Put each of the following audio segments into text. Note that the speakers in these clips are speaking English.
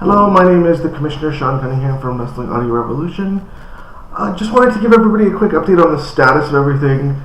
Hello, my name is the Commissioner Sean Cunningham from Wrestling Audio Revolution. Just wanted to give everybody a quick update on the status of everything.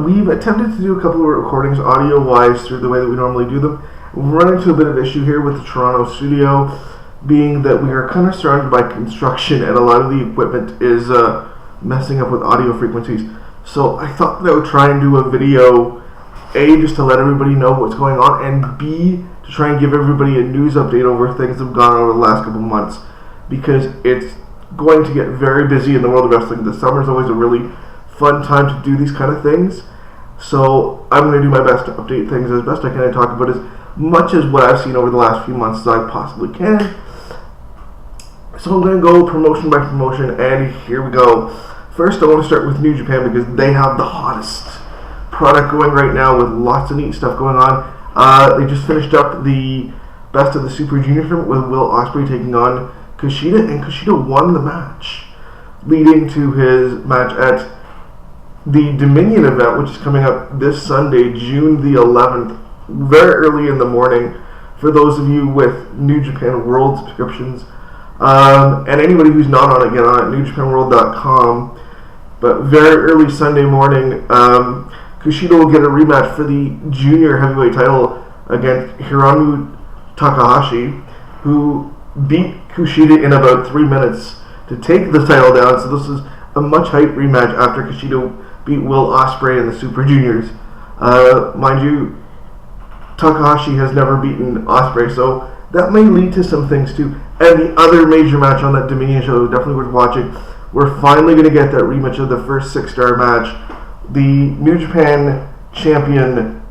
We've attempted to do a couple of recordings audio-wise through the way that we normally do them. We've run into a bit of issue here with the Toronto studio, being that we are kind of surrounded by construction and a lot of the equipment is messing up with audio frequencies. So I thought that I would try and do a video, A, just to let everybody know what's going on, and B, to try and give everybody a news update over things that have gone on over the last couple of months, because it's going to get very busy in the world of wrestling. The summer is always a really fun time to do these kind of things, so I'm going to do my best to update things as best I can and talk about as much as what I've seen over the last few months as I possibly can. So I'm going to go promotion by promotion, and here we go. First, I want to start with New Japan because they have the hottest product going right now with lots of neat stuff going on. They just finished up the Best of the Super Junior tournament with Will Ospreay taking on Kushida, and Kushida won the match, leading to his match at the Dominion event, which is coming up this Sunday, June the 11th, very early in the morning, for those of you with New Japan World subscriptions. And anybody who's not on it, get on it, newjapanworld.com. But very early Sunday morning, Kushida will get a rematch for the junior heavyweight title against Hiromu Takahashi, who beat Kushida in about 3 minutes to take the title down. So this is a much hyped rematch after Kushida beat Will Ospreay in the Super Juniors. Mind you, Takahashi has never beaten Ospreay, so that may lead to some things too. And the other major match on that Dominion show is definitely worth watching. We're finally going to get that rematch of the first 6-star match. The New Japan champion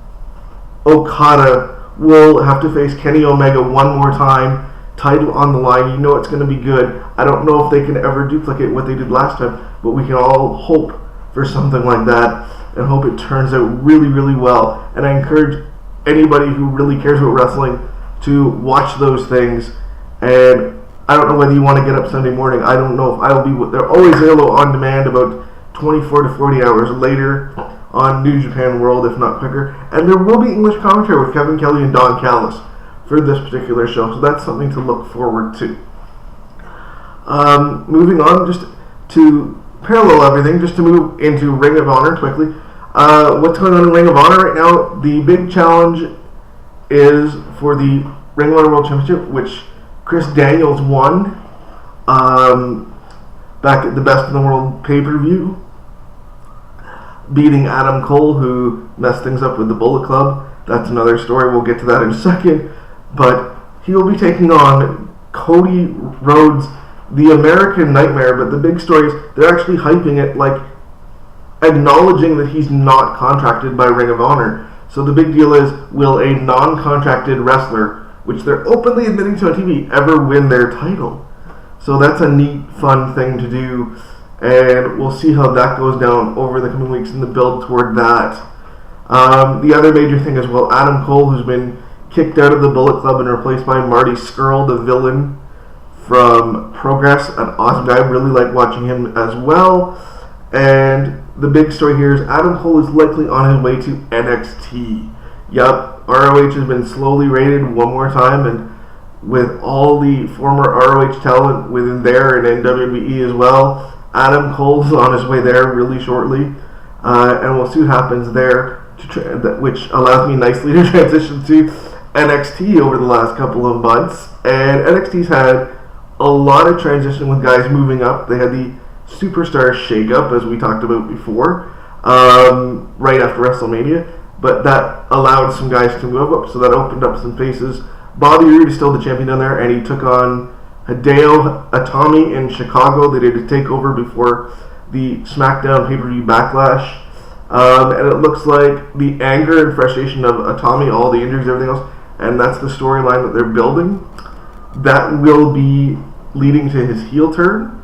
Okada will have to face Kenny Omega one more time, title on the line. You know it's going to be good. I don't know if they can ever duplicate what they did last time, but we can all hope for something like that and hope it turns out really, really well. And I encourage anybody who really cares about wrestling to watch those things. And I don't know whether you want to get up Sunday morning. I don't know if I will be. They're always available on demand about 24 to 40 hours later on New Japan World, if not quicker. And there will be English commentary with Kevin Kelly and Don Callis for this particular show, so that's something to look forward to. Moving on, just to parallel everything, just to move into Ring of Honor quickly. What's going on in Ring of Honor right now? The big challenge is for the Ring of Honor World Championship, which Chris Daniels won back at the Best in the World pay-per-view, beating Adam Cole, who messed things up with the Bullet Club. That's another story. We'll get to that in a second. But he'll be taking on Cody Rhodes, the American Nightmare. But the big story is they're actually hyping it, like acknowledging that he's not contracted by Ring of Honor. So the big deal is, will a non-contracted wrestler, which they're openly admitting to on TV, ever win their title? So that's a neat, fun thing to do. And we'll see how that goes down over the coming weeks in the build toward that. The other major thing is, well, Adam Cole, who's been kicked out of the Bullet Club and replaced by Marty Scurll, the villain from Progress, an awesome guy. I really like watching him as well. And the big story here is Adam Cole is likely on his way to NXT. Yup, ROH has been slowly raided one more time, and with all the former ROH talent within there and in WWE as well, Adam Cole's on his way there really shortly, and we'll see what happens there, which allows me nicely to transition to NXT over the last couple of months. And NXT's had a lot of transition with guys moving up. They had the Superstar shake-up, as we talked about before, right after WrestleMania, but that allowed some guys to move up, so that opened up some faces. Bobby Roode is still the champion down there, and he took on Hideo Itami in Chicago. They did a takeover before the SmackDown pay-per-view Backlash. And it looks like the anger and frustration of Itami, all the injuries, everything else, and that's the storyline that they're building. That will be leading to his heel turn.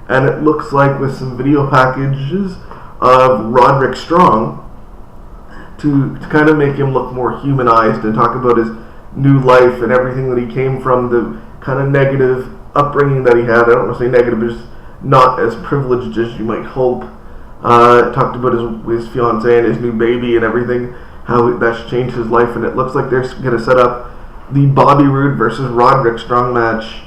And it looks like with some video packages of Roderick Strong to kind of make him look more humanized and talk about his new life and everything that he came from, the kind of negative upbringing that he had. I don't want to say negative, but just not as privileged as you might hope. Talked about his fiancée and his new baby and everything, how that's changed his life, and it looks like they're going to set up the Bobby Roode versus Roderick Strong match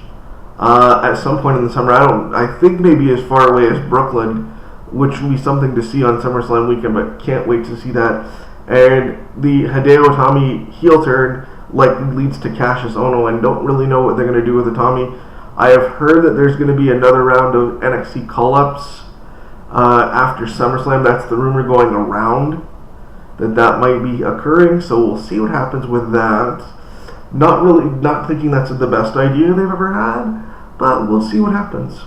at some point in the summer. I think maybe as far away as Brooklyn, which would be something to see on SummerSlam weekend, but can't wait to see that. And the Hideo Itami heel turn likely leads to Cassius Ohno, and don't really know what they're going to do with Itami. I have heard that there's going to be another round of NXT call-ups after SummerSlam. That's the rumor going around, that might be occurring, so we'll see what happens with that. Not thinking that's the best idea they've ever had, but we'll see what happens.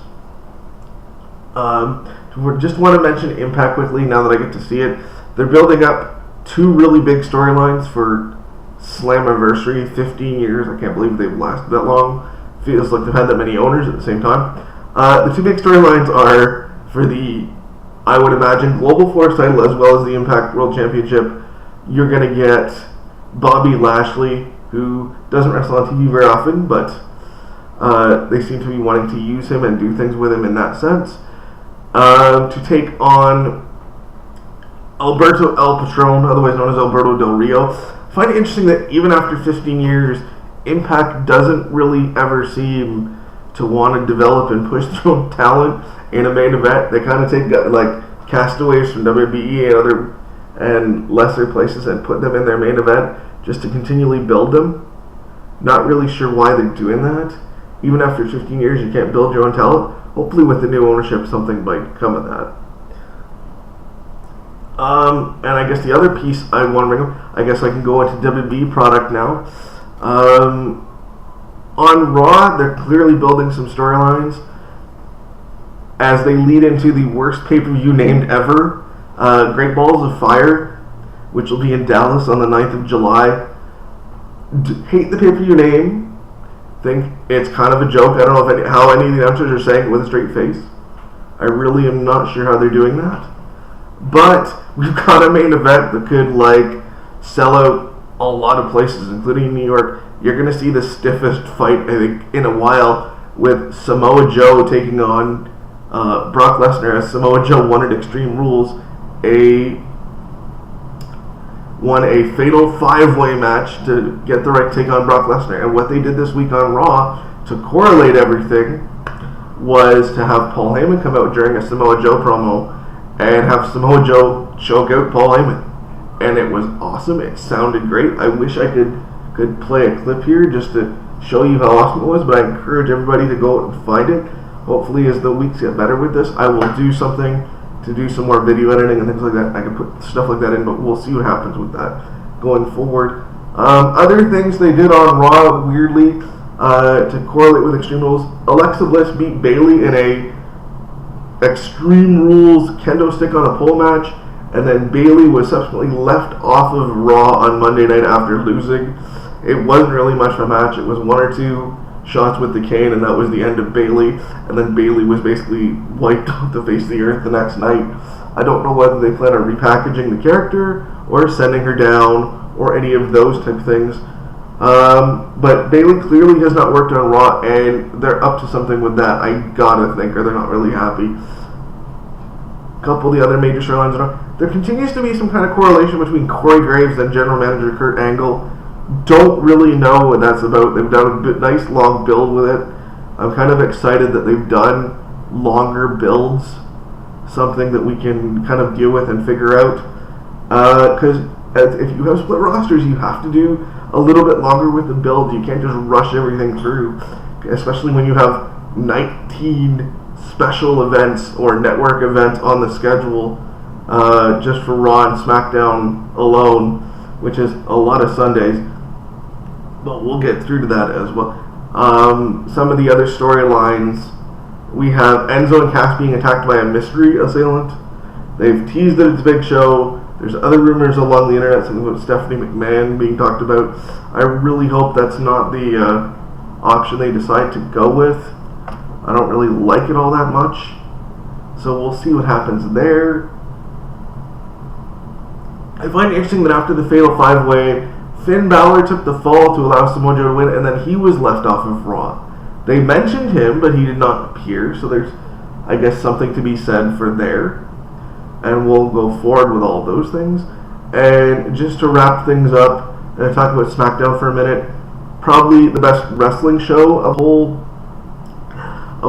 We just want to mention Impact quickly now that I get to see it. They're building up 2 really big storylines for Slammiversary, 15 years. I can't believe they've lasted that long. Feels like they've had that many owners at the same time. The 2 big storylines are for the, I would imagine, Global Force title as well as the Impact World Championship. You're going to get Bobby Lashley, who doesn't wrestle on TV very often, but they seem to be wanting to use him and do things with him in that sense, to take on Alberto El Patron, otherwise known as Alberto Del Rio. I find it interesting that even after 15 years, Impact doesn't really ever seem to want to develop and push their own talent in a main event. They kind of take like castaways from WWE and other and lesser places and put them in their main event just to continually build them. Not really sure why they're doing that. Even after 15 years, you can't build your own talent. Hopefully with the new ownership, something might come of that. And I guess the other piece I want to bring up, I guess I can go into WWE product now. On Raw, they're clearly building some storylines as they lead into the worst pay-per-view named ever, Great Balls of Fire, which will be in Dallas on the 9th of July. Hate the pay-per-view name. Think it's kind of a joke. I don't know how any of the announcers are saying it with a straight face. I really am not sure how they're doing that. But we've got a main event that could sell out a lot of places, including New York. You're going to see the stiffest fight, I think, in a while, with Samoa Joe taking on Brock Lesnar, as Samoa Joe won at Extreme Rules, won a fatal 5-way match to get the right to take on Brock Lesnar. And what they did this week on Raw to correlate everything was to have Paul Heyman come out during a Samoa Joe promo and have Samoa Joe choke out Paul Heyman. And it was awesome. It sounded great. I wish I could play a clip here just to show you how awesome it was, but I encourage everybody to go out and find it. Hopefully as the weeks get better with this, I will do something to do some more video editing and things like that. I can put stuff like that in, but we'll see what happens with that going forward. Other things they did on Raw, weirdly, to correlate with Extreme Rules, Alexa Bliss beat Bayley in a Extreme Rules kendo stick on a pole match, and then Bayley was subsequently left off of Raw on Monday night after losing. It wasn't really much of a match. It was 1 or 2 shots with the cane, and that was the end of Bayley. And then Bayley was basically wiped off the face of the earth the next night. I don't know whether they plan on repackaging the character or sending her down or any of those type of things. But Bayley clearly has not worked on Raw, and they're up to something with that, I gotta think, or they're not really happy. A couple of the other major storylines are there continues to be some kind of correlation between Corey Graves and General Manager Kurt Angle. Don't really know what that's about. They've done a nice long build with it. I'm kind of excited that they've done longer builds, something that we can kind of deal with and figure out. Because if you have split rosters, you have to do a little bit longer with the build. You can't just rush everything through, especially when you have 19 special events or network events on the schedule just for Raw and SmackDown alone, which is a lot of Sundays. But we'll get through to that as well. Some of the other storylines, we have Enzo and Cass being attacked by a mystery assailant. They've teased that it's Big Show. There's other rumors along the internet, something about Stephanie McMahon being talked about. I really hope that's not the option they decide to go with. I don't really like it all that much. So we'll see what happens there. I find it interesting that after the Fatal 5-Way, Finn Balor took the fall to allow Samoa Joe to win, and then he was left off of Raw. They mentioned him, but he did not appear, so there's, I guess, something to be said for there. And we'll go forward with all those things. And just to wrap things up, and talk about SmackDown for a minute, probably the best wrestling show of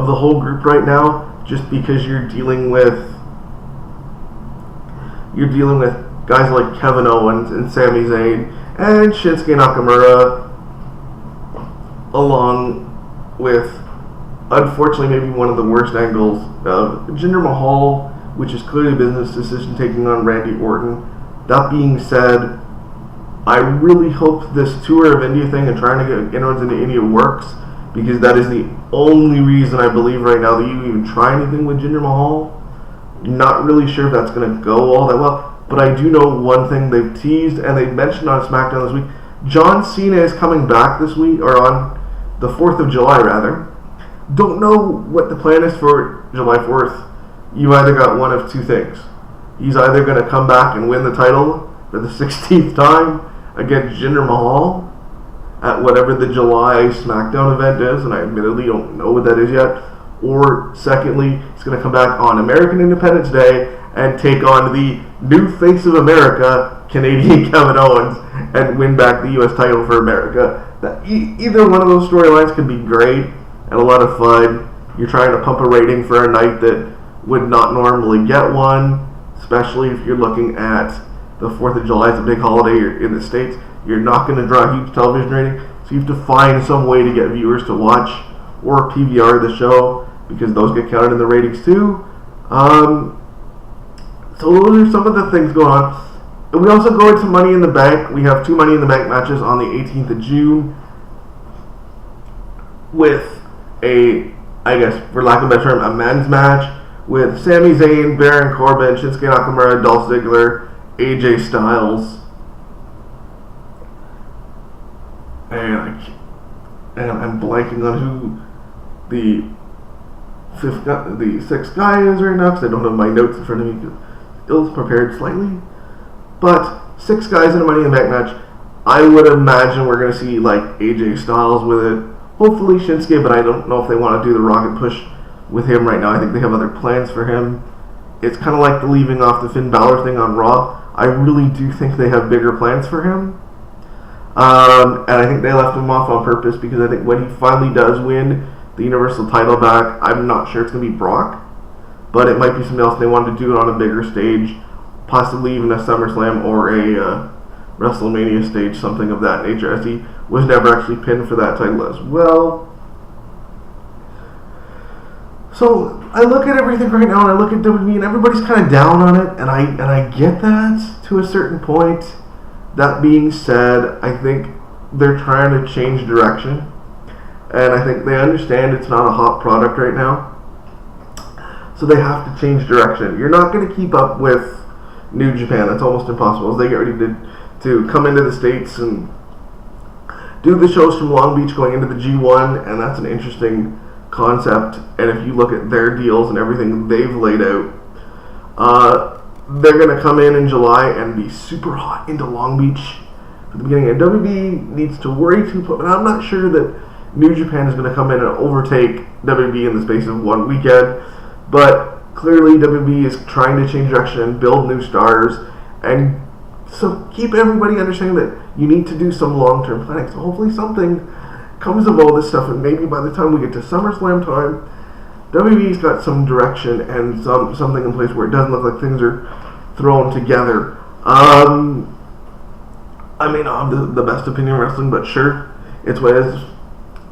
the whole group right now, just because you're dealing with guys like Kevin Owens and Sami Zayn and Shinsuke Nakamura, along with, unfortunately, maybe one of the worst angles of Jinder Mahal, which is clearly a business decision, taking on Randy Orton. That being said, I really hope this tour of India thing and trying to get inroads into India works, because that is the only reason I believe right now that you even try anything with Jinder Mahal. Not really sure if that's going to go all that well, but I do know one thing they've teased and they've mentioned on SmackDown this week. John Cena is coming back this week, or on the 4th of July rather. Don't know what the plan is for July 4th. You either got one of two things. He's either going to come back and win the title for the 16th time against Jinder Mahal at whatever the July SmackDown event is, and I admittedly don't know what that is yet. Or secondly, he's going to come back on American Independence Day and take on the new face of America, Canadian Kevin Owens, and win back the U.S. title for America. Either one of those storylines could be great and a lot of fun. You're trying to pump a rating for a night that would not normally get one, especially if you're looking at the 4th of July. It's a big holiday in the States. You're not going to draw a huge television rating, so you have to find some way to get viewers to watch or PVR the show, because those get counted in the ratings too. So those are some of the things going on. And we also go into Money in the Bank. We have 2 Money in the Bank matches on the 18th of June with a, I guess, for lack of a better term, a men's match with Sami Zayn, Baron Corbin, Shinsuke Nakamura, Dolph Ziggler, AJ Styles, and I'm blanking on who the 6th guy is right now, because I don't have my notes in front of me, because ill prepared slightly. But 6 guys in a Money in the Bank match. I would imagine we're going to see like AJ Styles with it. Hopefully Shinsuke, but I don't know if they want to do the rocket push with him right now. I think they have other plans for him. It's kind of like the leaving off the Finn Balor thing on Raw. I really do think they have bigger plans for him. And I think they left him off on purpose, because I think when he finally does win the Universal title back, I'm not sure it's going to be Brock, but it might be something else. They wanted to do it on a bigger stage, possibly even a SummerSlam or a WrestleMania stage, something of that nature, as he was never actually pinned for that title as well. So I look at everything right now, and I look at WWE, and everybody's kind of down on it, and I get that to a certain point. That being said, I think they're trying to change direction, and I think they understand it's not a hot product right now, so they have to change direction. You're not going to keep up with New Japan. That's almost impossible, as they get ready to come into the States and do the shows from Long Beach going into the G1, and that's an interesting concept. And if you look at their deals and everything they've laid out, they're going to come in July and be super hot into Long Beach at the beginning. And WB needs to worry too much, but I'm not sure that New Japan is going to come in and overtake WB in the space of one weekend. But clearly WB is trying to change direction and build new stars, and so keep everybody understanding that you need to do some long-term planning. So hopefully something comes of all this stuff, and maybe by the time we get to SummerSlam time, WWE's got some direction and something in place where it doesn't look like things are thrown together. I may not have the best opinion of wrestling, but sure, it's what it is.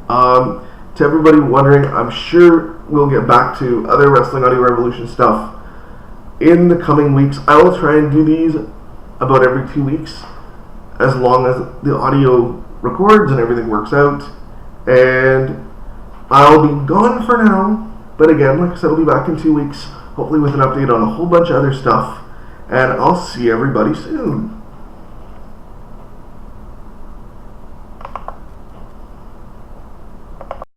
To everybody wondering, I'm sure we'll get back to other Wrestling Audio Revolution stuff in the coming weeks. I will try and do these about every 2 weeks, as long as the audio records and everything works out. And I'll be gone for now, but again, like I said, I'll be back in 2 weeks, hopefully with an update on a whole bunch of other stuff, and I'll see everybody soon.